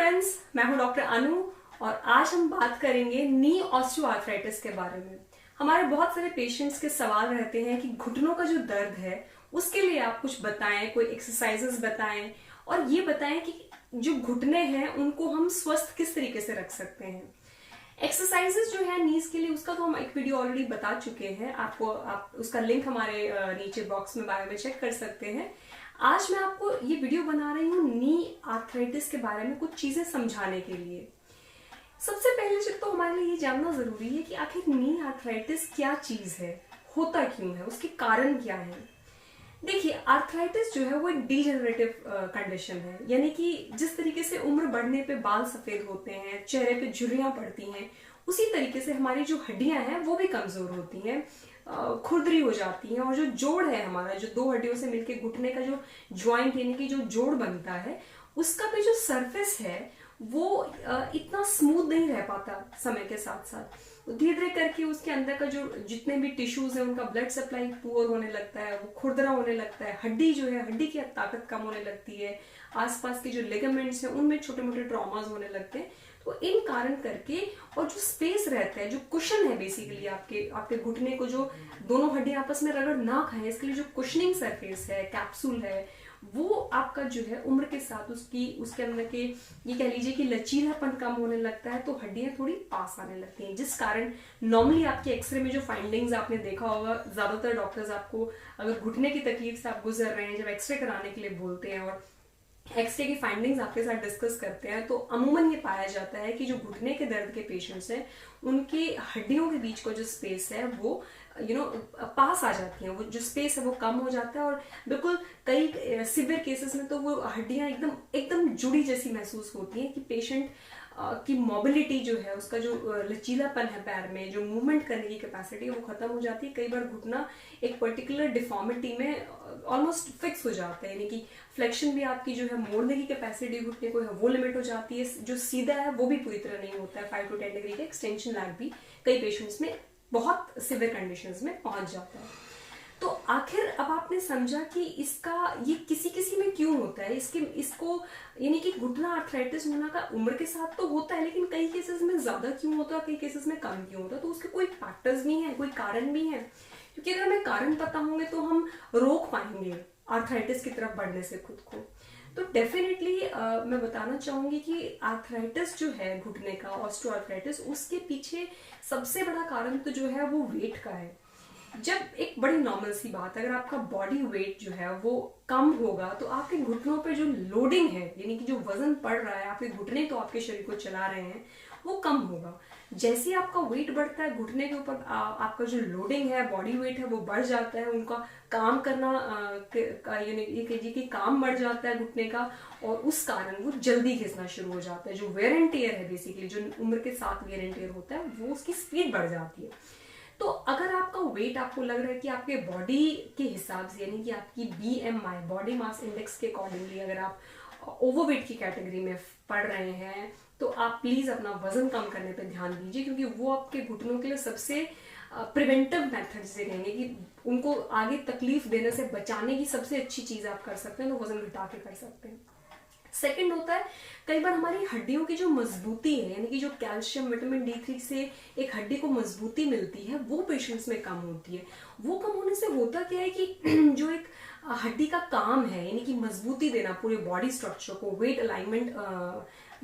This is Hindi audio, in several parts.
फ्रेंड्स, मैं हूं डॉक्टर अनु और आज हम बात करेंगे नी ऑस्टियोआर्थराइटिस के बारे में। हमारे बहुत सारे पेशेंट्स के सवाल रहते हैं कि घुटनों का जो दर्द है उसके लिए आप कुछ बताएं, कोई एक्सरसाइजेस बताएं और ये बताएं कि जो घुटने हैं उनको हम स्वस्थ किस तरीके से रख सकते हैं। एक्सरसाइजेस जो है नीज के लिए उसका तो हम एक वीडियो ऑलरेडी बता चुके हैं, आप उसका लिंक हमारे नीचे बॉक्स में बायो में चेक कर सकते हैं। आज मैं आपको ये वीडियो बना रही हूँ नी आर्थराइटिस के बारे में कुछ चीजें समझाने के लिए। सबसे पहले चीज तो हमारे लिए ये जानना जरूरी है कि आखिर नी आर्थराइटिस क्या चीज है, होता क्यों है, उसके कारण क्या है। देखिए, आर्थराइटिस जो है वो एक डीजेनरेटिव कंडीशन है, यानी कि जिस तरीके से उम्र बढ़ने पे बाल सफेद होते हैं, चेहरे पे झुर्रियां पड़ती हैं, उसी तरीके से हमारी जो हड्डियां हैं वो भी कमजोर होती हैं, खुरदरी हो जाती हैं और जो जोड़ है हमारा, जो दो हड्डियों से मिलके घुटने का जो ज्वाइंट यानी कि जो जोड़ बनता है, उसका भी जो सरफेस है वो इतना स्मूथ नहीं रह पाता समय के साथ साथ। धीरे धीरे करके उसके अंदर का जो जितने भी टिश्यूज है उनका ब्लड सप्लाई पुअर होने लगता है, वो खुरदरा होने लगता है, हड्डी जो है हड्डी की ताकत कम होने लगती है, आसपास के जो लिगामेंट्स हैं उनमें छोटे मोटे ट्रॉमास होने लगते हैं। तो इन कारण करके और जो स्पेस रहता है, जो कुशन है बेसिकली आपके घुटने को, जो दोनों हड्डियां आपस में रगड़ ना खाएं, इसके लिए जो कुशनिंग सरफेस है, कैप्सूल है, वो आपका जो है उम्र के साथ उसके अंदर के ये कह लीजिए कि लचीलापन कम होने लगता है, तो हड्डियां थोड़ी पास आने लगती हैं, जिस कारण नॉर्मली आपके एक्सरे में जो फाइंडिंग्स आपने देखा होगा, ज्यादातर डॉक्टर्स आपको अगर घुटने की तकलीफ से आप गुजर रहे हैं, जब एक्सरे कराने के लिए बोलते हैं और एक्सरे की फाइंडिंग्स आपके साथ डिस्कस करते हैं, तो अमूमन ये पाया जाता है कि जो घुटने के दर्द के पेशेंट्स हैं उनके हड्डियों के बीच का जो स्पेस है वो पास आ जाती हैं, वो जो स्पेस है वो कम हो जाता है और बिल्कुल कई सिवियर केसेस में तो वो हड्डियां एकदम एकदम जुड़ी जैसी महसूस होती हैं कि पेशेंट की मोबिलिटी जो है, उसका जो लचीलापन है पैर में, जो मूवमेंट करने की कैपेसिटी वो खत्म हो जाती है। कई बार घुटना एक पर्टिकुलर डिफॉर्मिटी में ऑलमोस्ट फिक्स हो जाता है, यानी कि फ्लेक्शन भी आपकी जो है मोड़ने की कैपेसिटी घुटने को है वो लिमिट हो जाती है, जो सीधा है वो भी पूरी तरह नहीं होता है। 5 to 10 डिग्री का एक्सटेंशन लैग भी कई पेशेंट्स में बहुत सिवियर कंडीशंस में पहुंच जाता है। तो आखिर अब आपने समझा कि ये किसी किसी में क्यों होता है, इसको यानी कि घुटना आर्थराइटिस होना का उम्र के साथ तो होता है, लेकिन कई केसेस में ज्यादा क्यों होता है, कई केसेस में कम क्यों होता है, तो उसके कोई फैक्टर्स भी हैं, कोई कारण भी है। क्योंकि अगर हमें कारण पता होंगे तो हम रोक पाएंगे आर्थराइटिस की तरफ बढ़ने से खुद को। तो डेफिनेटली मैं बताना चाहूंगी कि आर्थराइटिस जो है घुटने का, ऑस्टियोआर्थराइटिस, उसके पीछे सबसे बड़ा कारण तो जो है वो वेट का है। जब एक बड़ी नॉर्मल सी बात, अगर आपका बॉडी वेट जो है वो कम होगा तो आपके घुटनों पे जो लोडिंग है, यानी कि जो वजन पड़ रहा है, आपके घुटने तो आपके शरीर को चला रहे हैं, वो कम होगा। जैसे आपका वेट बढ़ता है, घुटने के ऊपर आपका जो लोडिंग है, बॉडी वेट है, वो बढ़ जाता है, उनका काम करना कि काम बढ़ जाता है घुटने का, और उस कारण वो जल्दी घिसना शुरू हो जाता है। जो वेयर एंड टेयर है बेसिकली, जो उम्र के साथ वेयर एंड टेयर होता है, वो उसकी स्पीड बढ़ जाती है। तो अगर आपका वेट आपको लग रहा है कि आपके बॉडी के हिसाब से, यानी कि आपकी BMI, बॉडी मास इंडेक्स के अकॉर्डिंगली अगर आप ओवरवेट की कैटेगरी में पड़ रहे हैं, तो आप प्लीज अपना वजन कम करने पे ध्यान दीजिए, क्योंकि वो आपके घुटनों के लिए सबसे प्रिवेंटिव मेथड से कहेंगे कि उनको आगे तकलीफ देने से बचाने की सबसे अच्छी चीज आप कर सकते हैं, तो वजन घटा के कर सकते हैं। सेकंड होता है, कई बार हमारी हड्डियों की जो मजबूती है, यानी कि जो कैल्शियम, विटामिन D3 से एक हड्डी को मजबूती मिलती है, वो पेशेंट्स में कम होती है। वो कम होने से होता क्या है कि जो एक हड्डी का काम है, यानी कि मजबूती देना पूरे बॉडी स्ट्रक्चर को, वेट अलाइनमेंट,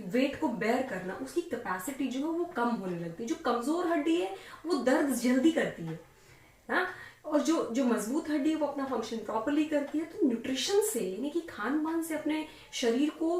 वेट को बेयर करना, उसकी कैपेसिटी जो है वो कम होने लगती है। जो कमजोर हड्डी है वो दर्द जल्दी करती है ना, और जो मजबूत हड्डी है वो अपना फंक्शन प्रॉपरली करती है। तो न्यूट्रिशन से, यानी कि खान पान से अपने शरीर को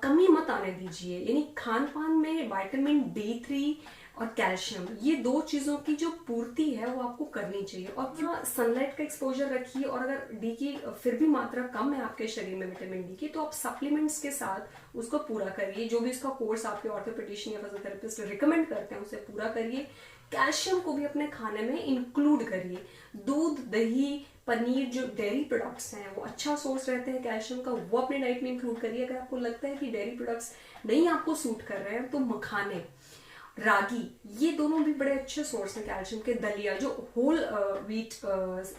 कमी मत आने दीजिए। यानी खान पान में विटामिन D3 और कैल्शियम, ये दो चीजों की जो पूर्ति है वो आपको करनी चाहिए। और अपना सनलाइट का एक्सपोजर रखिए, और अगर डी की फिर भी मात्रा कम है आपके शरीर में विटामिन D की, तो आप सप्लीमेंट्स के साथ उसको पूरा करिए। जो भी उसका कोर्स आपके ऑर्थोपेडिशियन या फिजियोथेरेपिस्ट रिकमेंड करते हैं उसे पूरा करिए। कैल्शियम को भी अपने खाने में इंक्लूड करिए। दूध, दही, पनीर, जो डेयरी प्रोडक्ट्स हैं वो अच्छा सोर्स रहते हैं कैल्शियम का, वो अपने डाइट में इंक्लूड करिए। अगर आपको लगता है कि डेयरी प्रोडक्ट्स नहीं आपको सूट कर रहे हैं, तो मखाने, रागी, ये दोनों भी बड़े अच्छे सोर्स हैं कैल्शियम के। दलिया, जो होल व्हीट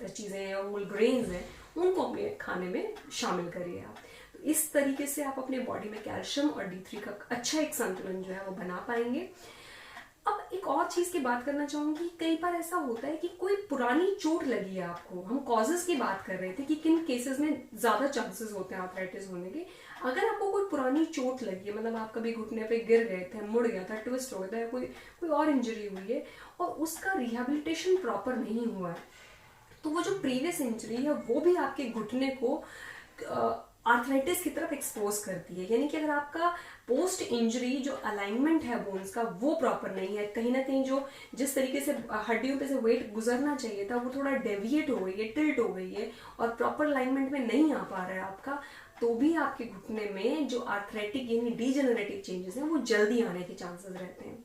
चीजें हैं, होल ग्रेन्स हैं, उनको अपने खाने में शामिल करिए आप। इस तरीके से आप अपने बॉडी में कैल्शियम और D3 का अच्छा एक संतुलन जो है वो बना पाएंगे। अब एक और चीज की बात करना चाहूंगी, कई बार ऐसा होता है कि कोई पुरानी चोट लगी है आपको, हम कॉजेस की बात कर रहे थे कि किन केसेस में ज्यादा चांसेस होते हैं आर्थराइटिस होने के। अगर आपको कोई पुरानी चोट लगी है, मतलब आप कभी घुटने पे गिर गए थे, मुड़ गया था, ट्विस्ट हो गया था, या कोई और इंजरी हुई है और उसका रिहेबिलिटेशन प्रॉपर नहीं हुआ है, तो वो जो प्रीवियस इंजरी है वो भी आपके घुटने को आर्थराइटिस की तरफ एक्सपोज करती है। यानी कि अगर आपका पोस्ट इंजरी जो अलाइनमेंट है बोन्स का वो प्रॉपर नहीं है, कहीं ना कहीं जो जिस तरीके से हड्डियों पे से वेट गुजरना चाहिए था वो थोड़ा डेविएट हो गई है, टिल्ट हो गई है और प्रॉपर अलाइनमेंट में नहीं आ पा रहा है आपका, तो भी आपके घुटने में जो आर्थराइटिक यानी डीजेनरेटिव चेंजेस हैं वो जल्दी आने के चांसेस रहते हैं।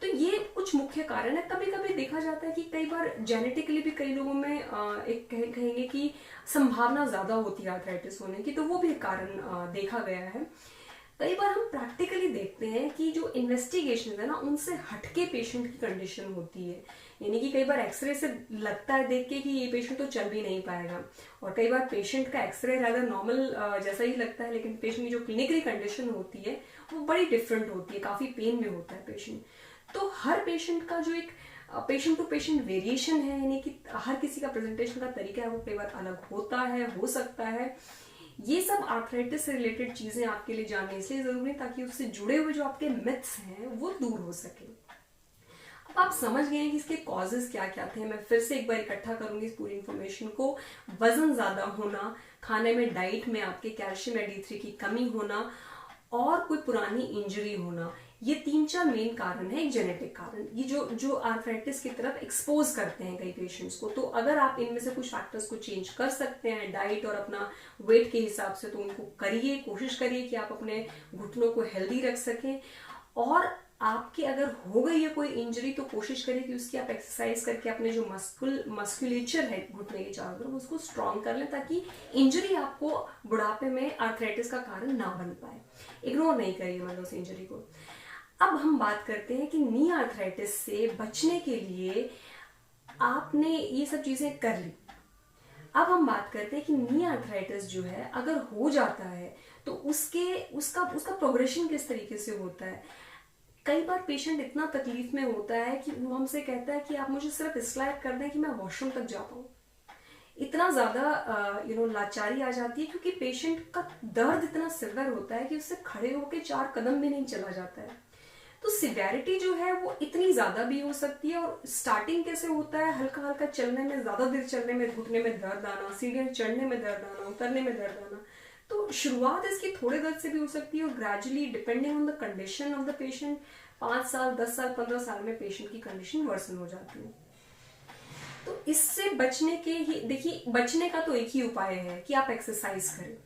तो ये कुछ मुख्य कारण है। कभी कभी देखा जाता है कि कई बार जेनेटिकली भी कई लोगों में एक कहेंगे कि संभावना ज्यादा होती है आर्थराइटिस होने की, तो वो भी एक कारण देखा गया है। कई बार हम प्रैक्टिकली देखते हैं कि जो इन्वेस्टिगेशन है ना उनसे हटके पेशेंट की कंडीशन होती है। यानी कि कई बार एक्सरे से लगता है देख के कि ये पेशेंट तो चल भी नहीं पाएगा, और कई बार पेशेंट का एक्सरे rather नॉर्मल जैसा ही लगता है, लेकिन पेशेंट की जो क्लिनिकली कंडीशन होती है वो बड़ी डिफरेंट होती है, काफी पेन में होता है पेशेंट। तो हर पेशेंट का जो एक पेशेंट टू पेशेंट वेरिएशन है, यानी कि हर किसी का प्रेजेंटेशन का तरीका है वो कई बार अलग होता है, हो सकता है। ये सब आर्थराइटिस से रिलेटेड चीजें आपके लिए जानना इसलिए जरूरी है ताकि उससे जुड़े हुए जो आपके मिथ्स हैं वो दूर हो सके। अब आप समझ गए हैं कि इसके कॉजेस क्या क्या थे। मैं फिर से एक बार इकट्ठा करूंगी इस पूरी इंफॉर्मेशन को। वजन ज्यादा होना, खाने में डाइट में आपके कैल्शियम या D3 की कमी होना, और कोई पुरानी इंजरी होना, ये 3-4 मेन कारण है। एक जेनेटिक कारण, ये जो आर्थराइटिस की तरफ एक्सपोज करते हैं कई पेशेंट्स को। तो अगर आप इनमें से कुछ फैक्टर्स को चेंज कर सकते हैं डाइट और अपना वेट के हिसाब से, तो उनको करिए, कोशिश करिए कि आप अपने घुटनों को हेल्दी रख सकें। और आपके अगर हो गई है कोई इंजरी तो कोशिश करिए कि उसकी आप एक्सरसाइज करके अपने जो मस्कुलेचर है घुटने के चारों तरफ उसको स्ट्रॉन्ग कर लें, ताकि इंजरी आपको बुढ़ापे में आर्थराइटिस का कारण ना बन पाए। इग्नोर नहीं करिए मतलब उस इंजरी को। अब हम बात करते हैं कि नी आर्थराइटिस से बचने के लिए आपने ये सब चीजें कर ली। अब हम बात करते हैं कि नी आर्थराइटिस जो है अगर हो जाता है तो उसका प्रोग्रेशन किस तरीके से होता है। कई बार पेशेंट इतना तकलीफ में होता है कि वो हमसे कहता है कि आप मुझे सिर्फ इस लायक कर दें कि मैं वॉशरूम तक जा पाऊं। इतना ज्यादा लाचारी आ जाती है क्योंकि पेशेंट का दर्द इतना सिवियर होता है कि उससे खड़े होकर 4 कदम भी नहीं चला जाता है। तो सिवियरिटी जो है वो इतनी ज्यादा भी हो सकती है। और स्टार्टिंग कैसे होता है, हल्का हल्का चलने में, ज्यादा देर चलने में घुटने में दर्द आना, सीढ़ियां चढ़ने में दर्द आना, उतरने में दर्द आना। तो शुरुआत इसकी थोड़े दर्द से भी हो सकती है और gradually depending on the condition of the patient 5 साल 10 साल 15 साल में पेशेंट की कंडीशन वर्सन हो जाती है। तो इससे बचने के ही, देखिए बचने का तो एक ही उपाय है कि आप एक्सरसाइज करें।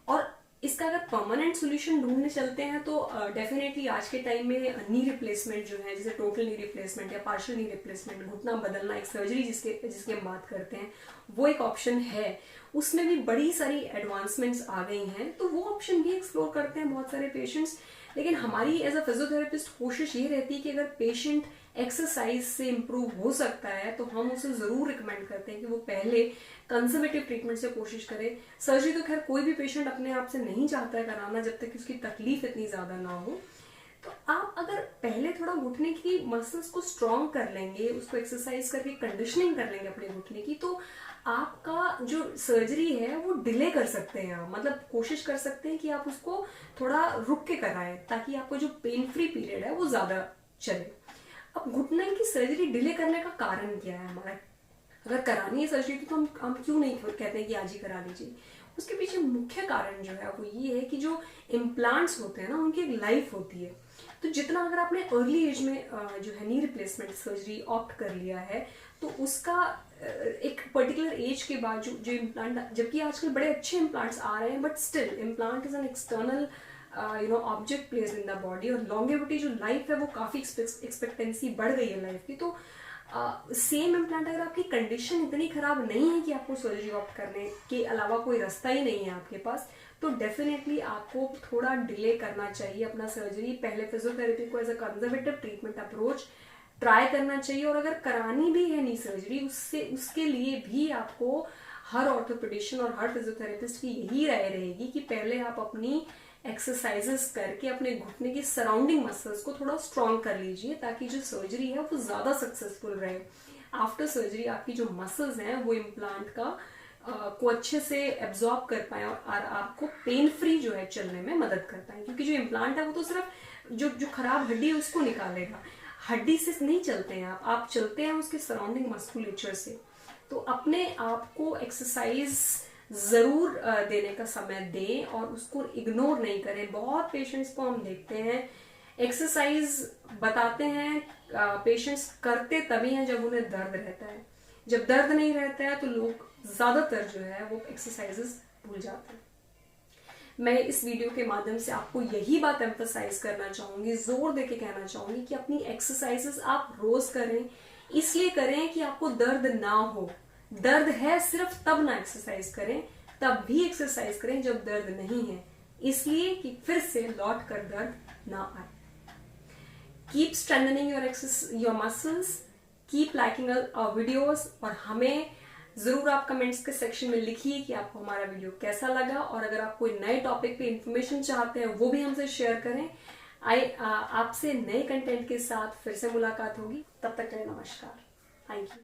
और इसका अगर परमानेंट सोल्यूशन ढूंढने चलते हैं तो डेफिनेटली आज के टाइम में नी रिप्लेसमेंट जो है, जैसे टोटल नी रिप्लेसमेंट या पार्शियल नी रिप्लेसमेंट, घुटना बदलना, एक सर्जरी जिसकी हम बात करते हैं, वो एक ऑप्शन है। उसमें भी बड़ी सारी एडवांसमेंट्स आ गई हैं, तो वो ऑप्शन भी एक्सप्लोर करते हैं बहुत सारे पेशेंट्स। लेकिन हमारी एज अ फिजियोथेरेपिस्ट कोशिश ये रहती है कि अगर पेशेंट एक्सरसाइज से इम्प्रूव हो सकता है तो हम उसे जरूर रिकमेंड करते हैं कि वो पहले कंजर्वेटिव ट्रीटमेंट से कोशिश करे। सर्जरी तो खैर कोई भी पेशेंट अपने आप से नहीं चाहता है कराना जब तक कि उसकी तकलीफ इतनी ज्यादा ना हो। तो आप अगर पहले थोड़ा घुटने की मसल्स को स्ट्रॉन्ग कर लेंगे, उसको एक्सरसाइज करके कंडीशनिंग कर लेंगे अपने घुटने की, तो आपका जो सर्जरी है वो डिले कर सकते हैं आप। मतलब कोशिश कर सकते हैं कि आप उसको थोड़ा रुक के कराएं ताकि आपको जो पेन फ्री पीरियड है वो ज्यादा चले। अब घुटने की सर्जरी डिले करने का कारण क्या है हमारा? अगर करानी है सर्जरी तो हम क्यों नहीं कहते हैं कि आज ही करा लीजिए। उसके पीछे मुख्य कारण जो है वो ये है कि जो इम्प्लांट्स होते हैं ना उनकी एक लाइफ होती है। तो जितना अगर आपने अर्ली एज में जो है नी रिप्लेसमेंट सर्जरी ऑप्ट कर लिया है तो उसका एक पर्टिकुलर एज के बाद जो इम्प्लांट, जबकि आजकल बड़े अच्छे इम्प्लांट्स आ रहे हैं, but still implant is an external object placed in the body. और लॉन्गेविटी जो लाइफ है वो काफी एक्सपेक्टेंसी बढ़ गई है लाइफ की। तो सेम इम्प्लांट अगर आपकी कंडीशन इतनी खराब नहीं है कि आपको सर्जरी ऑप्ट करने के अलावा कोई रास्ता ही नहीं है आपके पास, तो डेफिनेटली आपको थोड़ा डिले करना चाहिए अपना सर्जरी। पहले फिजियोथेरेपी को as a conservative treatment approach try करना चाहिए। और अगर करानी भी है नी सर्जरी उसके लिए भी आपको हर ऑर्थोपेडिशियन और हर फिजियोथेरेपिस्ट की यही राय रहेगी कि पहले आप अपनी एक्सरसाइजेस करके अपने घुटने की सराउंडिंग मसल्स को थोड़ा स्ट्रॉन्ग कर लीजिए, ताकि जो सर्जरी है वो ज्यादा सक्सेसफुल रहे। आफ्टर सर्जरी आपकी जो मसल्स हैं वो इम्प्लांट का को अच्छे से एब्जॉर्ब कर पाए और आपको पेन फ्री जो है चलने में मदद कर पाए, क्योंकि जो इम्प्लांट है वो तो सिर्फ जो खराब हड्डी है उसको निकालेगा, हड्डी से नहीं चलते हैं आप चलते हैं उसके सराउंडिंग मस्कुलेचर से। तो अपने आप को एक्सरसाइज जरूर देने का समय दें और उसको इग्नोर नहीं करें। बहुत पेशेंट्स को हम देखते हैं एक्सरसाइज बताते हैं, पेशेंट्स करते तभी हैं जब उन्हें दर्द रहता है। जब दर्द नहीं रहता है तो लोग ज्यादातर जो है वो एक्सरसाइजेस भूल जाते हैं। मैं इस वीडियो के माध्यम से आपको यही बात एम्फसाइज करना चाहूंगी, जोर देके कहना चाहूंगी कि अपनी एक्सरसाइजेस आप रोज करें। इसलिए करें कि आपको दर्द ना हो। दर्द है सिर्फ तब ना एक्सरसाइज करें, तब भी एक्सरसाइज करें जब दर्द नहीं है, इसलिए कि फिर से लौट कर दर्द ना आए। Keep strengthening your muscles, keep liking our videos, और हमें जरूर आप कमेंट्स के सेक्शन में लिखिए कि आपको हमारा वीडियो कैसा लगा, और अगर आप कोई नए टॉपिक पे इंफॉर्मेशन चाहते हैं वो भी हमसे शेयर करें। आपसे नए कंटेंट के साथ फिर से मुलाकात होगी, तब तक के लिए नमस्कार, थैंक यू।